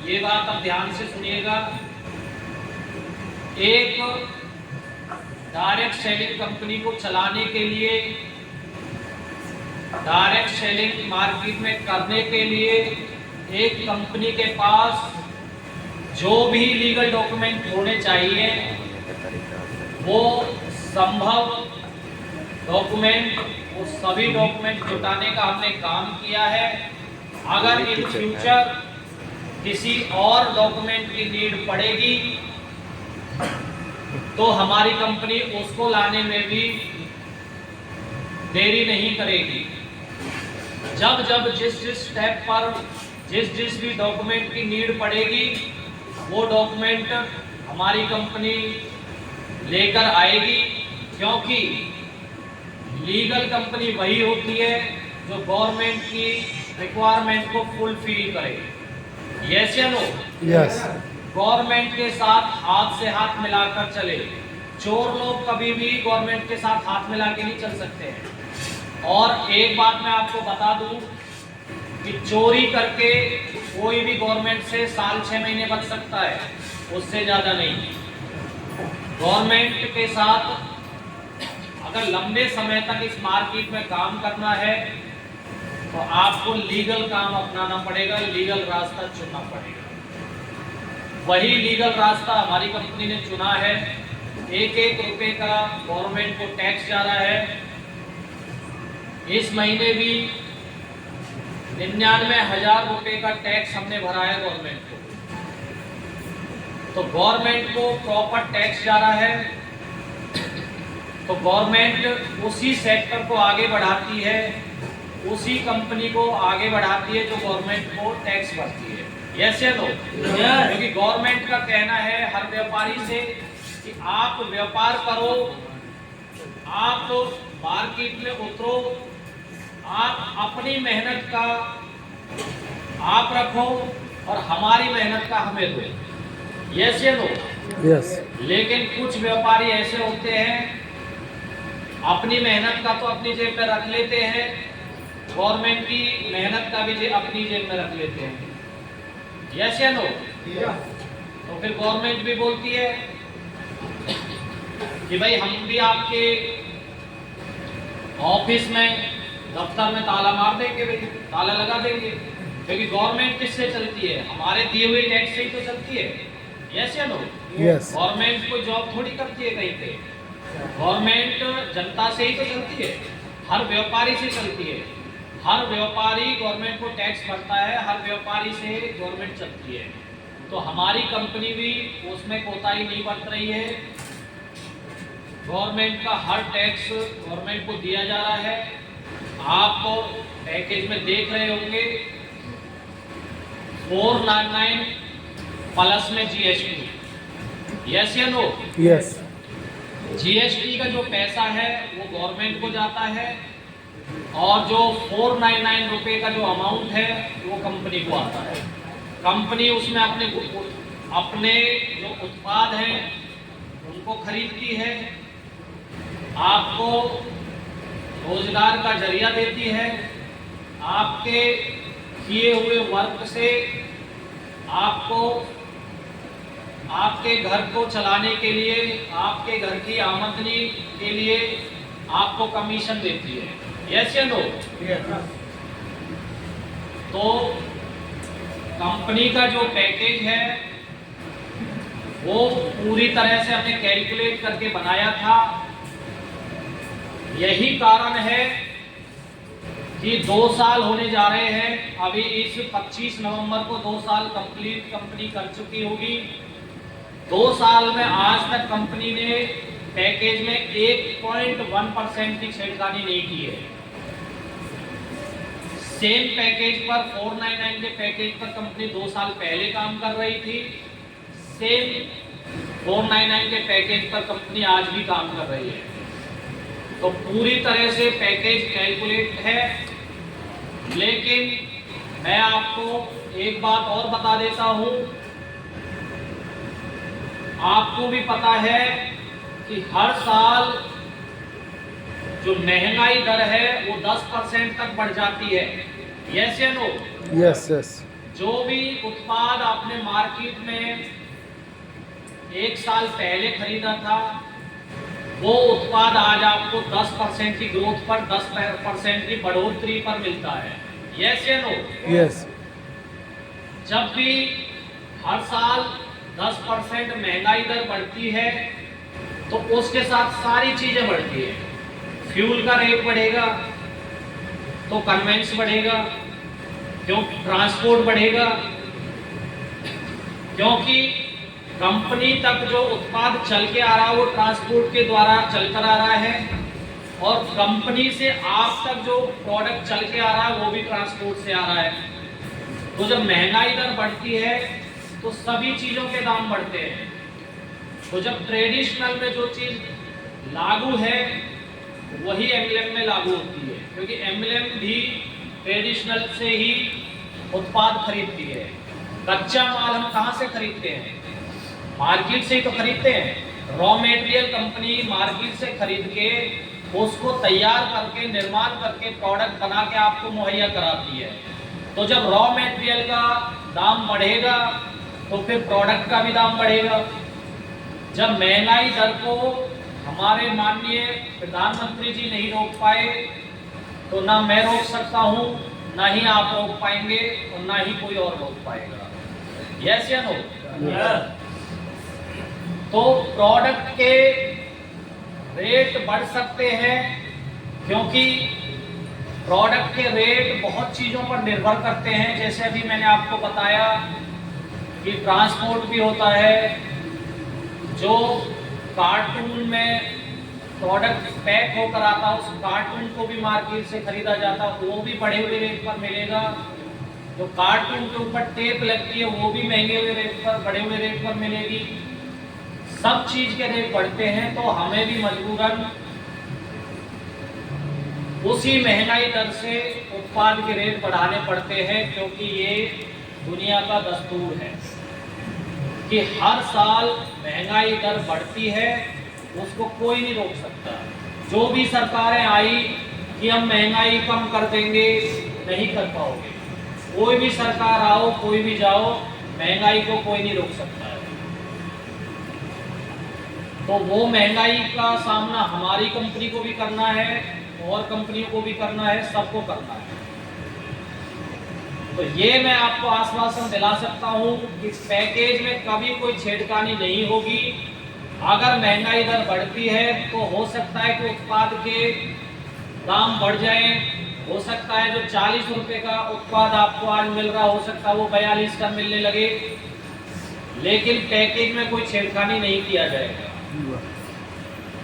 ये बात अब ध्यान से सुनिएगा। एक डायरेक्ट सेलिंग कंपनी को चलाने के लिए, डायरेक्ट सेलिंग मार्केट में करने के लिए एक कंपनी के पास जो भी लीगल डॉक्यूमेंट होने चाहिए वो संभव डॉक्यूमेंट, वो सभी डॉक्यूमेंट जुटाने का हमने काम किया है। अगर इन फ्यूचर किसी और डॉक्यूमेंट की नीड पड़ेगी तो हमारी कंपनी उसको लाने में भी देरी नहीं करेगी। जब जब जिस स्टेप पर जिस भी डॉक्यूमेंट की नीड पड़ेगी वो डॉक्यूमेंट हमारी कंपनी लेकर आएगी, क्योंकि लीगल कंपनी वही होती है जो गवर्नमेंट की रिक्वायरमेंट को फुलफिल करे। यस या नो? यस। गवर्नमेंट के साथ हाथ से हाथ मिलाकर चले। चोर लोग कभी भी गवर्नमेंट के साथ हाथ मिला के नहीं चल सकते हैं। और एक बात मैं आपको बता दूं कि चोरी करके कोई भी गवर्नमेंट से साल 6 महीने बच सकता है, उससे ज़्यादा नहीं। गवर्नमेंट के साथ अगर लंबे समय तक इस मार्केट में काम करना है तो आपको लीगल काम अपनाना पड़ेगा, लीगल रास्ता चुनना पड़ेगा। वही लीगल रास्ता हमारी कंपनी ने चुना है। एक एक रुपए का गवर्नमेंट को टैक्स जा रहा है। इस महीने भी 99,000 रुपए का टैक्स हमने भरा है गवर्नमेंट को। तो गवर्नमेंट को प्रॉपर टैक्स जा रहा है, तो गवर्नमेंट उसी सेक्टर को आगे बढ़ाती है, उसी कंपनी को आगे बढ़ाती है जो गवर्नमेंट को टैक्स भरती है। यस या नो? क्योंकि गवर्नमेंट का कहना है हर व्यापारी से कि आप व्यापार करो, आप मार्केट में उतरो, आप अपनी मेहनत का आप रखो और हमारी मेहनत का हमें दो। यस या नो? यस। लेकिन कुछ व्यापारी ऐसे होते हैं अपनी मेहनत का तो अपनी जेब में रख लेते हैं, गवर्नमेंट की मेहनत का भी अपनी जेब में रख लेते हैं। यस या नो? तो फिर गवर्नमेंट भी बोलती है कि भाई हम भी आपके ऑफिस में, दफ्तर में ताला मार देंगे, भाई ताला लगा देंगे, क्योंकि गवर्नमेंट किससे चलती है? हमारे दिए हुए टैक्स से ही तो चलती है। यस या नो? यस। गवर्नमेंट कोई जॉब थोड़ी करती है कहीं पे, गवर्नमेंट जनता से ही तो चलती है, हर व्यापारी से चलती है। हर व्यापारी गवर्नमेंट को टैक्स भरता है, हर व्यापारी से गवर्नमेंट चलती है। तो हमारी कंपनी भी उसमें कोताही नहीं बरत रही है। गवर्नमेंट का हर टैक्स गवर्नमेंट को दिया जा रहा है। आप पैकेज में देख रहे होंगे 499 प्लस में जीएसटी। यस या नो? यस। जीएसटी का जो पैसा है वो गवर्नमेंट को जाता है और जो 499 रुपए का जो अमाउंट है वो कंपनी को आता है। कंपनी उसमें अपने जो उत्पाद हैं उनको खरीदती है, आपको रोजगार का जरिया देती है, आपके किए हुए वर्क से आपको आपके घर को चलाने के लिए, आपके घर की आमदनी के लिए आपको कमीशन देती है। यस या नो? तो कंपनी का जो पैकेज है वो पूरी तरह से हमने कैलकुलेट करके बनाया था। यही कारण है कि 2 साल होने जा रहे हैं। अभी इस 25 नवंबर को 2 साल कंप्लीट कंपनी कर चुकी होगी। 2 साल में आज तक कंपनी ने पैकेज में 1.1% की छेड़खानी नहीं की है। सेम पैकेज पर 499 के पैकेज पर कंपनी 2 साल पहले काम कर रही थी। सेम 499 के पैकेज पर कंपनी आज भी काम कर रही है। तो पूरी तरह से पैकेज कैलकुलेट है। लेकिन मैं आपको एक बात और बता देता हूं, आपको भी पता है कि हर साल जो महंगाई दर है वो 10% तक बढ़ जाती है। यस या नो? यस। यस। जो भी उत्पाद आपने मार्केट में 1 साल पहले खरीदा था, वो उत्पाद आज आपको 10% की ग्रोथ पर 10% की बढ़ोतरी पर मिलता है। यस या नो? यस। जब भी हर साल 10% महंगाई दर बढ़ती है तो उसके साथ सारी चीजें बढ़ती है। फ्यूल का रेट बढ़ेगा तो कन्वेंस बढ़ेगा, क्योंकि ट्रांसपोर्ट बढ़ेगा, क्योंकि कंपनी तक जो उत्पाद चल के आ रहा है वो ट्रांसपोर्ट के द्वारा चलकर आ रहा है, और कंपनी से आप तक जो प्रोडक्ट चल के आ रहा है वो भी ट्रांसपोर्ट से आ रहा है। तो जब महंगाई दर बढ़ती है तो सभी चीजों के दाम बढ़ते हैं। तो जब ट्रेडिशनल में जो चीज लागू है वही एमएलएम में लागू होती है, क्योंकि एमएलएम भी ट्रेडिशनल से ही उत्पाद खरीदती है। कच्चा माल हम कहाँ से खरीदते हैं? मार्केट से ही तो खरीदते हैं। रॉ मटेरियल कंपनी मार्केट से खरीद के उसको तैयार करके निर्माण करके प्रोडक्ट बना के आपको मुहैया कराती है। तो जब रॉ मटेरियल का दाम बढ़ेगा तो फिर प्रोडक्ट का भी दाम बढ़ेगा। जब महंगाई दर को हमारे माननीय प्रधानमंत्री जी नहीं रोक पाए तो ना मैं रोक सकता हूं, ना ही आप रोक पाएंगे और ना ही कोई और रोक पाएगा। यस या नो? तो प्रोडक्ट के रेट बढ़ सकते हैं, क्योंकि प्रोडक्ट के रेट बहुत चीज़ों पर निर्भर करते हैं। जैसे अभी मैंने आपको बताया कि ट्रांसपोर्ट भी होता है, जो कार्टून में प्रोडक्ट पैक होकर आता है उस कार्टून को भी मार्केट से खरीदा जाता है, वो भी बढ़े हुए रेट पर मिलेगा। जो कार्टून के ऊपर टेप लगती है वो भी महंगे हुए रेट पर, बढ़े हुए रेट पर मिलेगी। सब चीज के रेट बढ़ते हैं तो हमें भी मजबूरन उसी महंगाई दर से उत्पाद के रेट बढ़ाने पड़ते हैं, क्योंकि ये दुनिया का दस्तूर है कि हर साल महंगाई दर बढ़ती है, उसको कोई नहीं रोक सकता। जो भी सरकारें आई कि हम महंगाई कम कर देंगे, नहीं कर पाओगे। कोई भी सरकार आओ, कोई भी जाओ, महंगाई को कोई नहीं रोक सकता है। तो वो महंगाई का सामना हमारी कंपनी को भी करना है और कंपनियों को भी करना है, सबको करना है। तो ये मैं आपको आश्वासन दिला सकता हूं कि इस पैकेज में कभी कोई छेड़खानी नहीं होगी। अगर महंगाई दर बढ़ती है तो हो सकता है कि उत्पाद के दाम बढ़ जाएं। हो सकता है जो 40 रुपए का उत्पाद आपको आज मिल रहा हो सकता है वो 42 का मिलने लगे, लेकिन पैकेज में कोई छेड़खानी नहीं किया जाएगा।